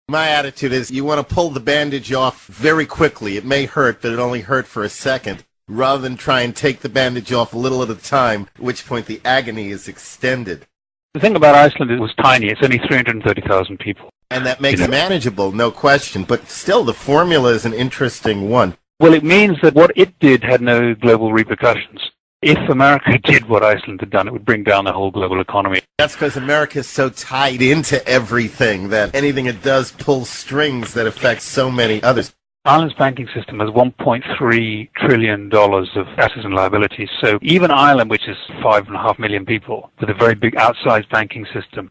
My attitude is you want to pull the bandage off very quickly. It may hurt, but it only hurt for a second, rather than try and take the bandage off a little at a time, at which point the agony is extended. The thing about Iceland, it was tiny. It's only 330,000 people. And that makes it manageable, no question. But still, the formula is an interesting one. Well, it means that what it did had no global repercussions. If America did what Iceland had done, it would bring down the whole global economy. That's because America is so tied into everything that anything it does pulls strings that affect so many others. Ireland's banking system has $1.3 trillion of assets and liabilities. So even Ireland, which is 5.5 million people, with a very big outsized banking system,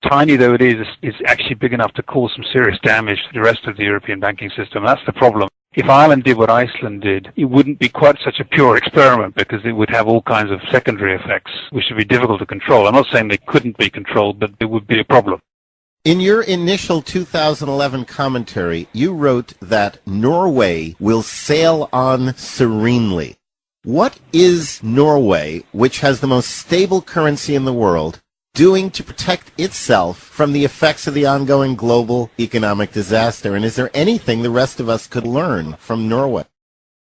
tiny though it is actually big enough to cause some serious damage to the rest of the European banking system. That's the problem. If Ireland did what Iceland did, it wouldn't be quite such a pure experiment because it would have all kinds of secondary effects which would be difficult to control. I'm not saying they couldn't be controlled, but it would be a problem. In your initial 2011 commentary, you wrote that Norway will sail on serenely. What is Norway, which has the most stable currency in the world, doing to protect itself from the effects of the ongoing global economic disaster? And is there anything the rest of us could learn from Norway?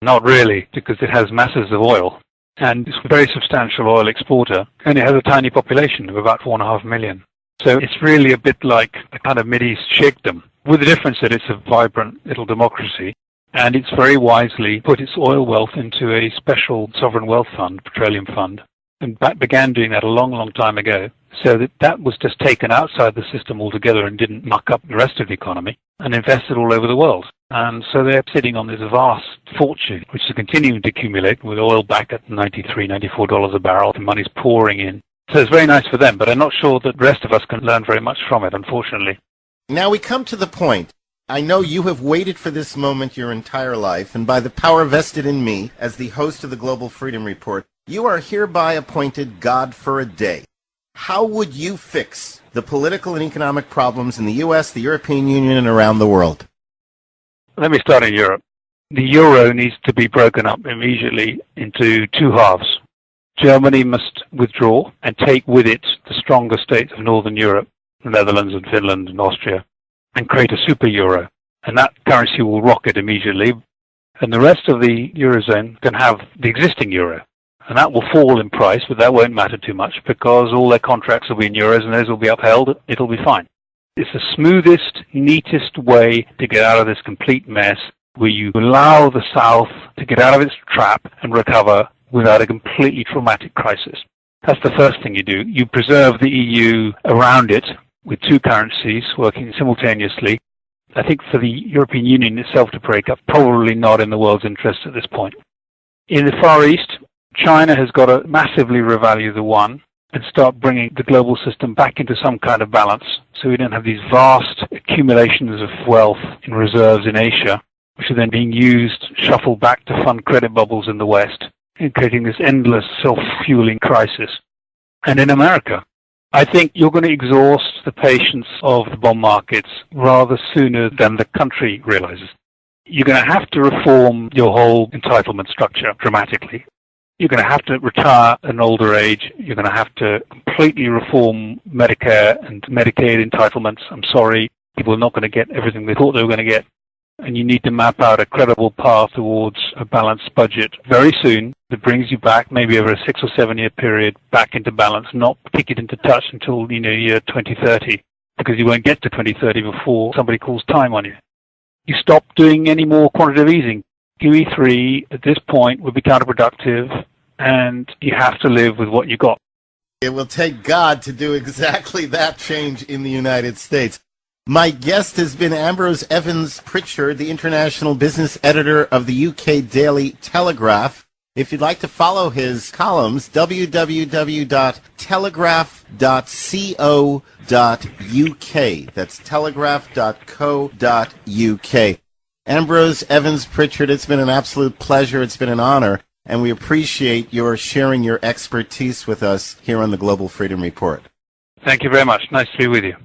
Not really, because it has masses of oil, and it's a very substantial oil exporter, and it has a tiny population of about 4.5 million. So it's really a bit like a kind of Mideast sheikhdom, with the difference that it's a vibrant little democracy, and it's very wisely put its oil wealth into a special sovereign wealth fund, petroleum fund, and began doing that a long, long time ago. So that was just taken outside the system altogether and didn't muck up the rest of the economy, and invested all over the world. And so they're sitting on this vast fortune, which is continuing to accumulate with oil back at $93, $94 a barrel. The money's pouring in. So it's very nice for them, but I'm not sure that the rest of us can learn very much from it, unfortunately. Now we come to the point. I know you have waited for this moment your entire life, and by the power vested in me as the host of the Global Freedom Report, you are hereby appointed God for a day. How would you fix the political and economic problems in the U.S., the European Union, and around the world? Let me start in Europe. The euro needs to be broken up immediately into two halves. Germany must withdraw and take with it the stronger states of Northern Europe, the Netherlands and Finland and Austria, and create a super euro. And that currency will rocket immediately. And the rest of the Eurozone can have the existing euro. And that will fall in price, but that won't matter too much because all their contracts will be in euros and those will be upheld. It'll be fine. It's the smoothest, neatest way to get out of this complete mess where you allow the South to get out of its trap and recover without a completely traumatic crisis. That's the first thing you do. You preserve the EU around it with two currencies working simultaneously. I think for the European Union itself to break up, probably not in the world's interest at this point. In the Far East, China has got to massively revalue the yuan and start bringing the global system back into some kind of balance so we don't have these vast accumulations of wealth in reserves in Asia, which are then being used, shuffled back to fund credit bubbles in the West, and creating this endless self-fueling crisis. And in America, I think you're going to exhaust the patience of the bond markets rather sooner than the country realizes. You're going to have to reform your whole entitlement structure dramatically. You're going to have to retire at an older age. You're going to have to completely reform Medicare and Medicaid entitlements. I'm sorry, people are not going to get everything they thought they were going to get. And you need to map out a credible path towards a balanced budget very soon that brings you back, maybe over a 6 or 7 year period, back into balance, not kick it into touch until, year 2030, because you won't get to 2030 before somebody calls time on you. You stop doing any more quantitative easing. QE3 at this point would be counterproductive, and you have to live with what you got. It will take God to do exactly that change in the United States. My guest has been Ambrose Evans-Pritchard, the international business editor of the UK Daily Telegraph. If you'd like to follow his columns, www.telegraph.co.uk. That's telegraph.co.uk. Ambrose Evans-Pritchard, it's been an absolute pleasure. It's been an honor, and we appreciate your sharing your expertise with us here on the Global Freedom Report. Thank you very much. Nice to be with you.